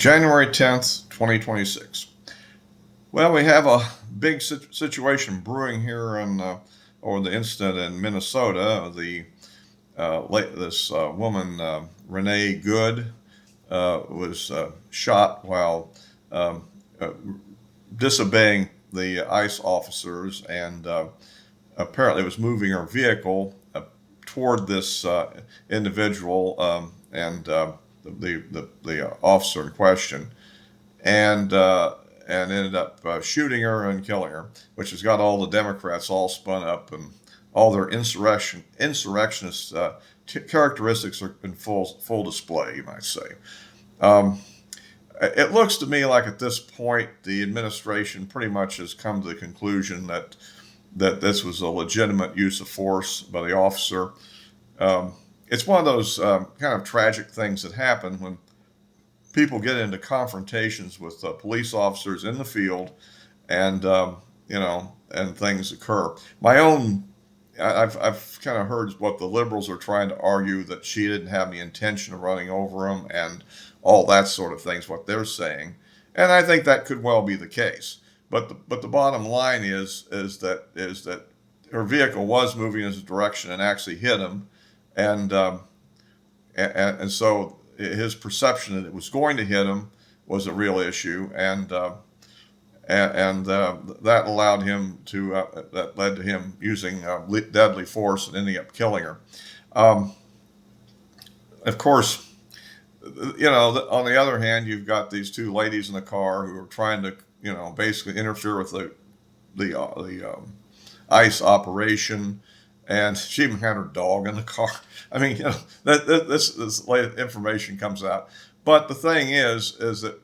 January 10th, 2026. Well, we have a big situation brewing here or the incident in Minnesota. This woman, Renee Good, was shot while um, uh, disobeying the ICE officers and apparently was moving her vehicle toward this individual and the officer in question, and ended up shooting her and killing her, which has got all the Democrats all spun up and all their insurrectionist characteristics are in full display, you might say. Um, it looks to me like at this point the administration pretty much has come to the conclusion that this was a legitimate use of force by the officer. It's one of those kind of tragic things that happen when people get into confrontations with police officers in the field, and and things occur. I've kind of heard what the liberals are trying to argue, that she didn't have any intention of running over them and all that sort of things. What they're saying, and I think that could well be the case. But the bottom line is that her vehicle was moving in his direction and actually hit him, and and so his perception that it was going to hit him was a real issue, and that allowed him to that led to him using deadly force and ending up killing her. Um, of course, on the other hand, you've got these two ladies in the car who are trying to basically interfere with the ICE operation, and she even had her dog in the car. I mean, this late information comes out, but the thing is that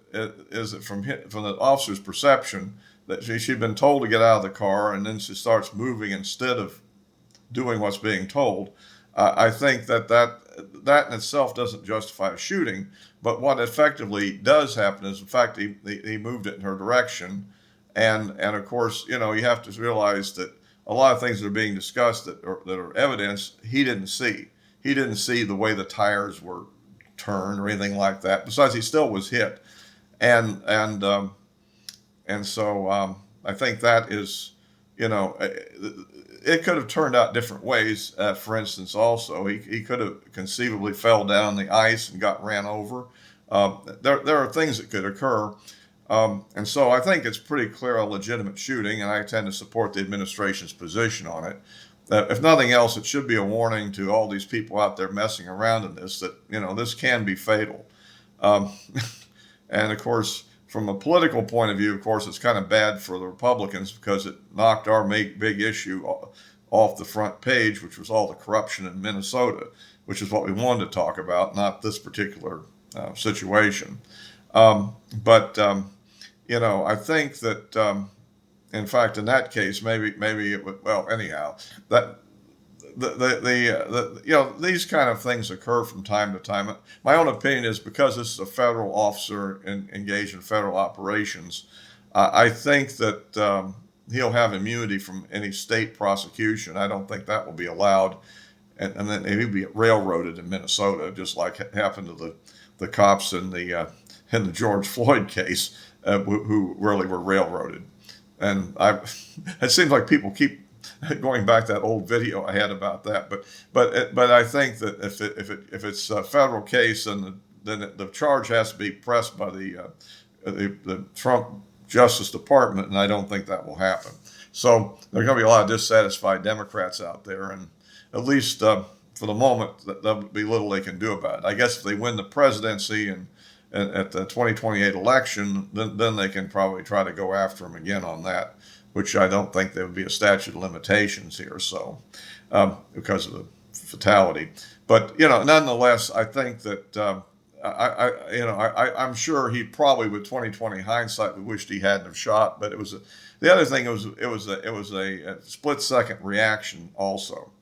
from the officer's perception, that she'd been told to get out of the car, and then she starts moving instead of doing what's being told. I think that in itself doesn't justify a shooting, but what effectively does happen is, in fact, he moved it in her direction, and of course, you have to realize that a lot of things that are being discussed that are evidence he didn't see. He didn't see the way the tires were turned or anything like that. Besides, he still was hit, and so I think that is, it could have turned out different ways. For instance, also he could have conceivably fell down the ice and got ran over. There are things that could occur. And so I think it's pretty clear a legitimate shooting, and I tend to support the administration's position on it. If nothing else, it should be a warning to all these people out there messing around in this, that this can be fatal. Um, and of course, from a political point of view, of course, it's kind of bad for the Republicans because it knocked our big issue off the front page, which was all the corruption in Minnesota, which is what we wanted to talk about, not this particular situation. But I think that, in fact, in that case, maybe it would. Well, anyhow, that these kind of things occur from time to time. My own opinion is, because this is a federal officer engaged in federal operations, I think that he'll have immunity from any state prosecution. I don't think that will be allowed, and then he'll be railroaded in Minnesota, just like happened to the cops in the George Floyd case, who really were railroaded. And it seems like people keep going back to that old video I had about that. But I think that if it's a federal case, then the charge has to be pressed by the Trump Justice Department, and I don't think that will happen. So there are going to be a lot of dissatisfied Democrats out there, and at least for the moment, there'll be little they can do about it. I guess if they win the presidency and at the 2028 election, then they can probably try to go after him again on that, which I don't think there would be a statute of limitations here, so because of the fatality. But nonetheless, I think that I'm sure he probably, with 2020 hindsight, wished he hadn't have shot. But the other thing, it was a split second reaction also,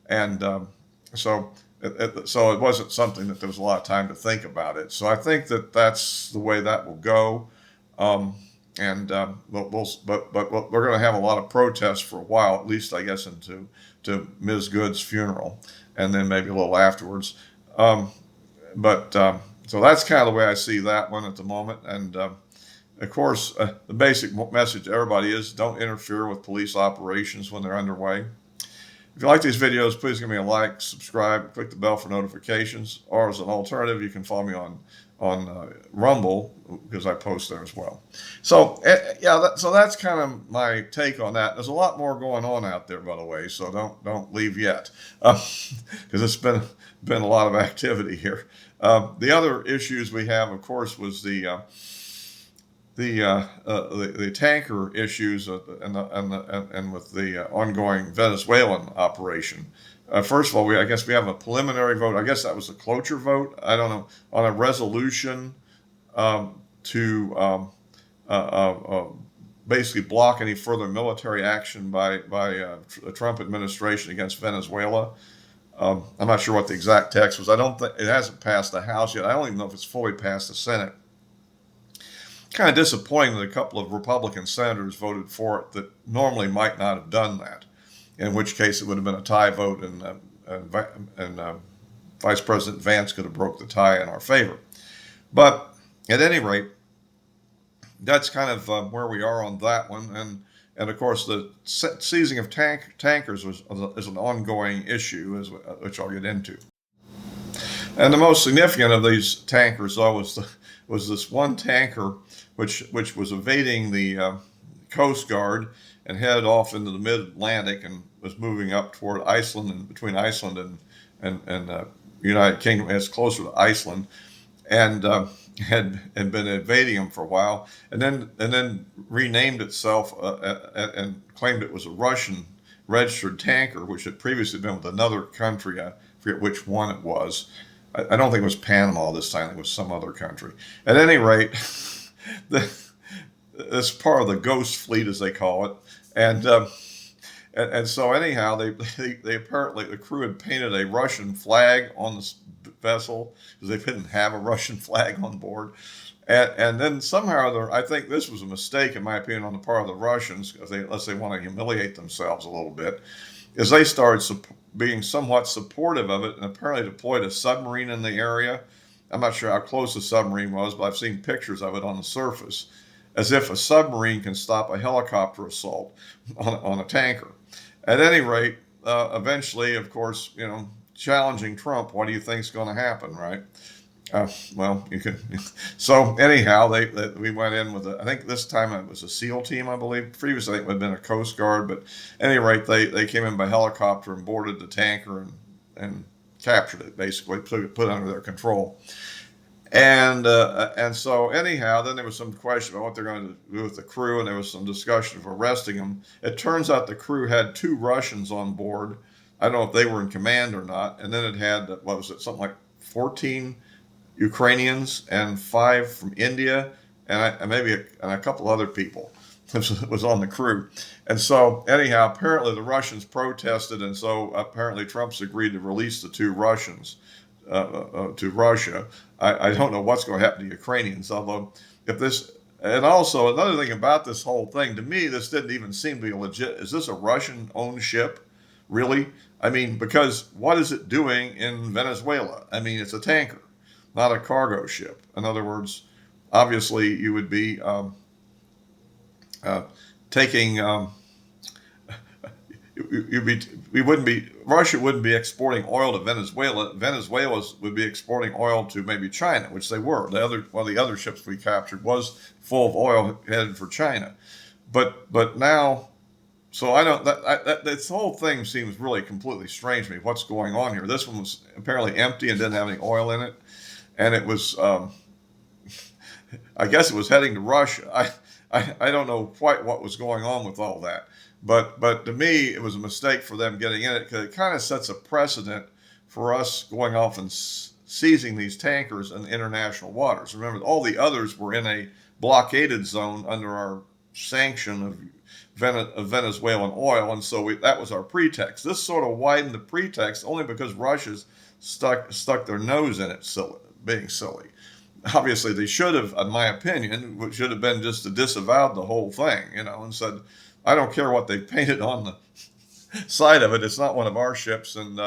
and so it wasn't something that there was a lot of time to think about it. So I think that that's the way that will go. But we're going to have a lot of protests for a while, at least I guess into Ms. Good's funeral, and then maybe a little afterwards. So that's kind of the way I see that one at the moment. And of course, the basic message to everybody is don't interfere with police operations when they're underway. If you like these videos, please give me a like, subscribe, click the bell for notifications, or as an alternative, you can follow me on Rumble, because I post there as well. So yeah, so that's kind of my take on that. There's a lot more going on out there, by the way, so don't leave yet, because it's been a lot of activity here. The other issues we have, of course, was the tanker issues and with the ongoing Venezuelan operation. First of all, I guess we have a preliminary vote. I guess that was a cloture vote. I don't know, on a resolution to basically block any further military action by the Trump administration against Venezuela. I'm not sure what the exact text was. I don't think it hasn't passed the House yet. I don't even know if it's fully passed the Senate. Kind of disappointing that a couple of Republican senators voted for it that normally might not have done that, in which case it would have been a tie vote, and Vice President Vance could have broke the tie in our favor. But at any rate, that's kind of where we are on that one. And of course, the seizing of tankers is an ongoing issue, which I'll get into. And the most significant of these tankers, though, was this one tanker which was evading the Coast Guard and headed off into the mid-Atlantic and was moving up toward Iceland, and between Iceland and United Kingdom, as closer to Iceland, and had been evading them for a while, and then renamed itself and claimed it was a Russian registered tanker, which had previously been with another country. I forget which one it was. I don't think it was Panama this time. It was some other country. At any rate, this part of the ghost fleet, as they call it, and so anyhow, they apparently, the crew had painted a Russian flag on this vessel because they didn't have a Russian flag on board, and then somehow I think this was a mistake, in my opinion, on the part of the Russians, unless they want to humiliate themselves a little bit, is they started being somewhat supportive of it and apparently deployed a submarine in the area. I'm not sure how close the submarine was, but I've seen pictures of it on the surface, as if a submarine can stop a helicopter assault on a tanker. At any rate, eventually, of course, challenging Trump, what do you think is going to happen, right? Well, you can. So anyhow, we went in with I think this time it was a SEAL team, I believe. Previously, it would have been a Coast Guard, but at any rate, they came in by helicopter and boarded the tanker and captured it, basically, put it under their control. And so anyhow, then there was some question about what they're going to do with the crew, and there was some discussion of arresting them. It turns out the crew had 2 Russians on board. I don't know if they were in command or not. And then it had, what was it, something like 14 Ukrainians and 5 from India, and maybe a couple other people was on the crew. And so anyhow, apparently the Russians protested, and so apparently Trump's agreed to release the 2 Russians to Russia. I don't know what's going to happen to Ukrainians, although and also another thing about this whole thing, to me, this didn't even seem to be legit. Is this a Russian-owned ship? Really? I mean, because what is it doing in Venezuela? I mean, it's a tanker, not a cargo ship. In other words, obviously you would be taking, Russia wouldn't be exporting oil to Venezuela. Venezuela would be exporting oil to maybe China, which they were. One of the other ships we captured was full of oil headed for China. But now, so I don't, this whole thing seems really completely strange to me. What's going on here? This one was apparently empty and didn't have any oil in it. And it was, I guess it was heading to Russia. I don't know quite what was going on with all that. But to me, it was a mistake for them getting in it, because it kind of sets a precedent for us going off and seizing these tankers in international waters. Remember, all the others were in a blockaded zone under our sanction of Venezuelan oil, and so that was our pretext. This sort of widened the pretext only because Russia's stuck their nose in it, being silly. Obviously, they should have, in my opinion, which should have been just to disavow the whole thing, and said, I don't care what they painted on the side of it. It's not one of our ships, and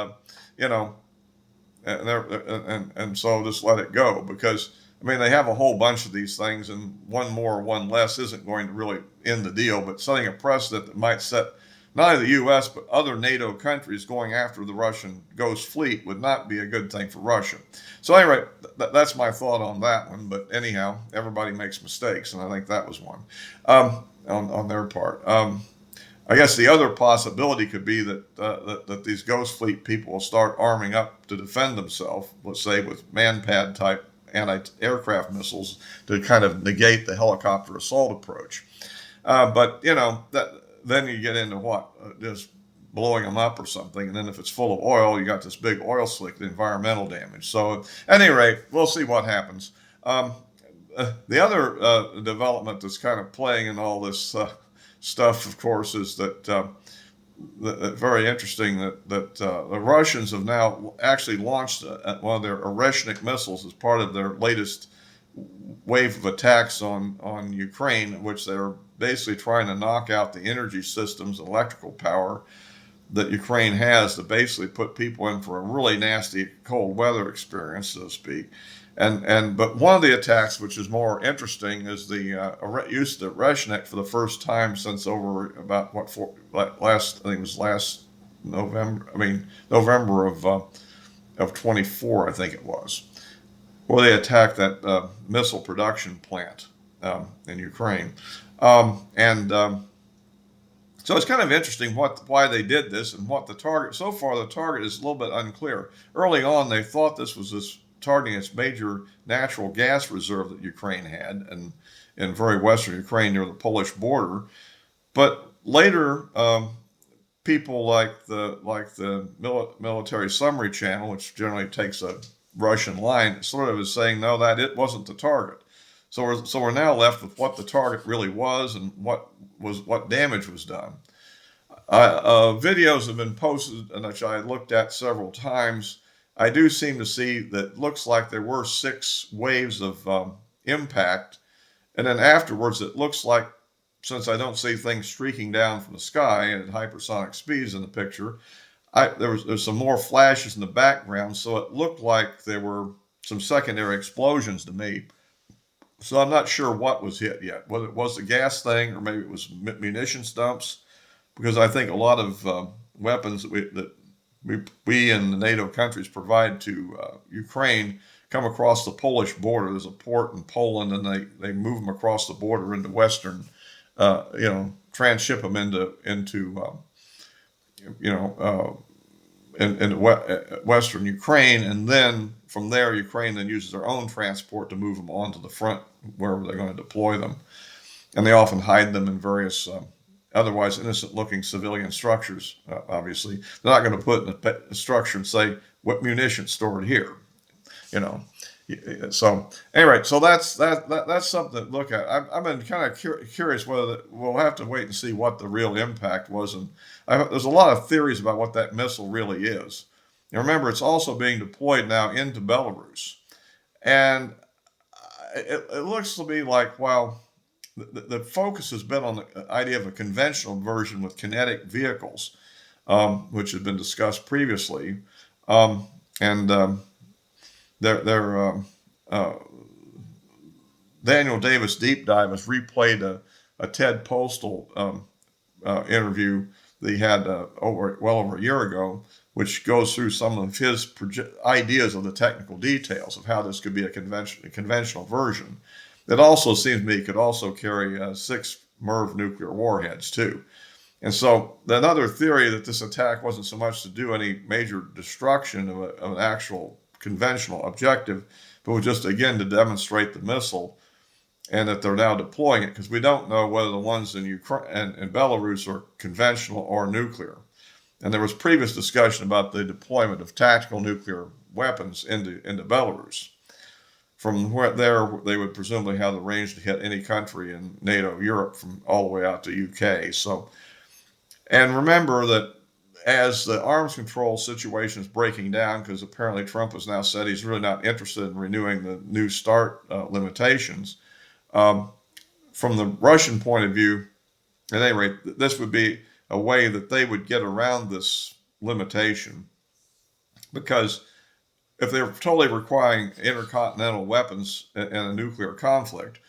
and so just let it go, because I mean they have a whole bunch of these things, and one more or one less isn't going to really end the deal. But setting a precedent that might set not only the U.S. but other NATO countries going after the Russian Ghost Fleet would not be a good thing for Russia. So anyway, that's my thought on that one. But anyhow, everybody makes mistakes, and I think that was one on their part. I guess the other possibility could be that these Ghost Fleet people will start arming up to defend themselves, let's say with man-pad type anti-aircraft missiles to kind of negate the helicopter assault approach. But then you get into what? Just blowing them up or something. And then if it's full of oil, you got this big oil slick, the environmental damage. So at any rate, we'll see what happens. The other development that's kind of playing in all this stuff, of course, is that very interesting that the Russians have now actually launched one of their Oreshnik missiles as part of their latest wave of attacks on Ukraine, in which they're basically trying to knock out the energy systems, electrical power that Ukraine has, to basically put people in for a really nasty cold weather experience, so to speak. But one of the attacks, which is more interesting, is the use of the Oreshnik for the first time since over about last November. I mean November of 24, I think it was, where they attacked that missile production plant in Ukraine, so it's kind of interesting why they did this and what the target. So far, the target is a little bit unclear. Early on, they thought this was targeting its major natural gas reserve that Ukraine had, and in very western Ukraine near the Polish border. But later, people like the military summary channel, which generally takes a Russian line, sort of is saying no, that it wasn't the target. So we're now left with what the target really was and what damage was done. Videos have been posted, and which I looked at several times. I do seem to see that looks like there were 6 waves of impact, and then afterwards it looks like, since I don't see things streaking down from the sky at hypersonic speeds in the picture, there's some more flashes in the background, so it looked like there were some secondary explosions to me. So I'm not sure what was hit yet, whether it was the gas thing or maybe it was munitions dumps, because I think a lot of weapons that we and the NATO countries provide to Ukraine come across the Polish border. There's a port in Poland, and they move them across the border into western, transship them into western Ukraine, and then from there, Ukraine then uses their own transport to move them onto the front wherever they're going to deploy them. And they often hide them in various otherwise innocent-looking civilian structures, obviously. They're not going to put in a structure and say, what munition stored here, So anyway, so that's something to look at. I've been kind of curious whether we'll have to wait and see what the real impact was. And there's a lot of theories about what that missile really is. And remember, it's also being deployed now into Belarus. And it looks to me like, while the focus has been on the idea of a conventional version with kinetic vehicles, which had been discussed previously, Daniel Davis Deep Dive has replayed a Ted Postal interview that he had well over a year ago, which goes through some of his ideas of the technical details of how this could be a conventional version. It also seems to me it could also carry 6 MIRV nuclear warheads too. And so another theory that this attack wasn't so much to do any major destruction of an actual conventional objective, but was just, again, to demonstrate the missile, and that they're now deploying it, because we don't know whether the ones in Ukraine and Belarus are conventional or nuclear. And there was previous discussion about the deployment of tactical nuclear weapons into Belarus. From where they would presumably have the range to hit any country in NATO Europe from all the way out to UK. So, and remember that as the arms control situation is breaking down, because apparently Trump has now said he's really not interested in renewing the New START limitations, from the Russian point of view, at any rate, this would be a way that they would get around this limitation, because if they're totally requiring intercontinental weapons in a nuclear conflict,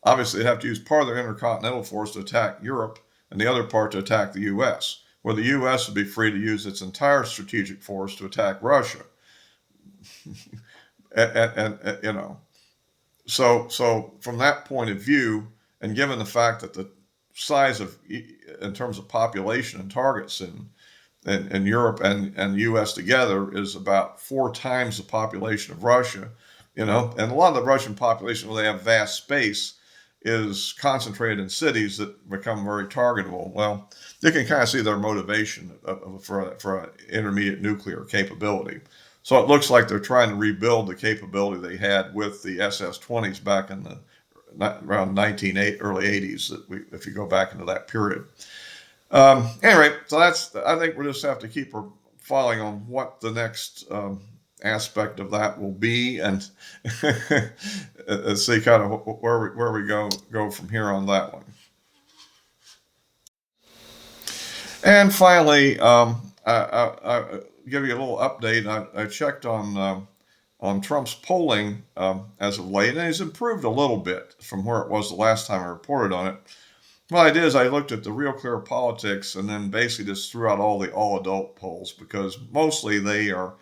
obviously they'd have to use part of their intercontinental force to attack Europe and the other part to attack the U.S., where the U.S. would be free to use its entire strategic force to attack Russia. And so from that point of view, and given the fact that the size of, in terms of population and targets in Europe and the U.S. together is about 4 times the population of Russia, and a lot of the Russian population, where they have vast space, is concentrated in cities that become very targetable. Well, you can kind of see their motivation for an intermediate nuclear capability. So it looks like they're trying to rebuild the capability they had with the SS-20s back in the around early 80s, if you go back into that period. Anyway, so I think we'll just have to keep following on what the next aspect of that will be, and see kind of where we go from here on that one. And finally, I give you a little update. I checked on Trump's polling as of late, and he's improved a little bit from where it was the last time I reported on it. What I did is I looked at the Real Clear Politics and then basically just threw out all the all-adult polls, because mostly they are,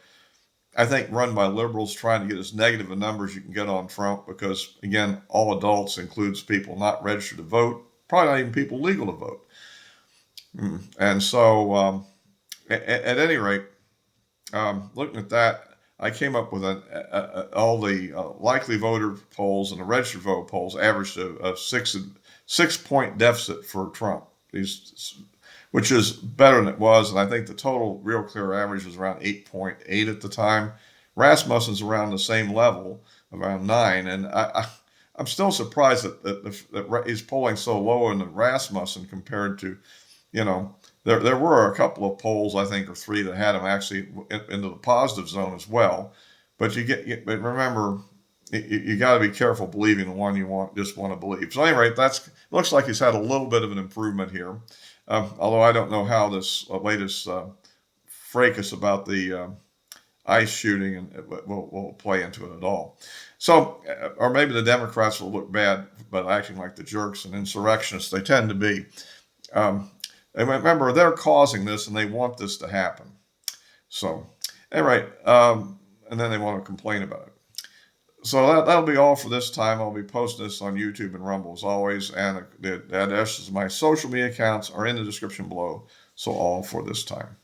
I think, run by liberals trying to get as negative a number as you can get on Trump, because, again, all adults includes people not registered to vote, probably not even people legal to vote. And so, at any rate, looking at that, I came up with all the likely voter polls and the registered vote polls averaged a 6-point deficit for Trump, which is better than it was. And I think the total Real Clear average was around 8.8 at the time. Rasmussen's around the same level, around 9. And I'm still surprised that he's polling so low in the Rasmussen compared to, there were a couple of polls, I think, or 3 that had him actually into the positive zone as well. But but remember, you got to be careful believing the one you just want to believe. So anyway, looks like he's had a little bit of an improvement here. Although I don't know how this latest fracas about the ICE shooting will play into it at all. So, or maybe the Democrats will look bad, but acting like the jerks and insurrectionists they tend to be. And remember, they're causing this, and they want this to happen. So, anyway, and then they want to complain about it. So that'll be all for this time. I'll be posting this on YouTube and Rumble as always, and the addresses of my social media accounts are in the description below. So all for this time.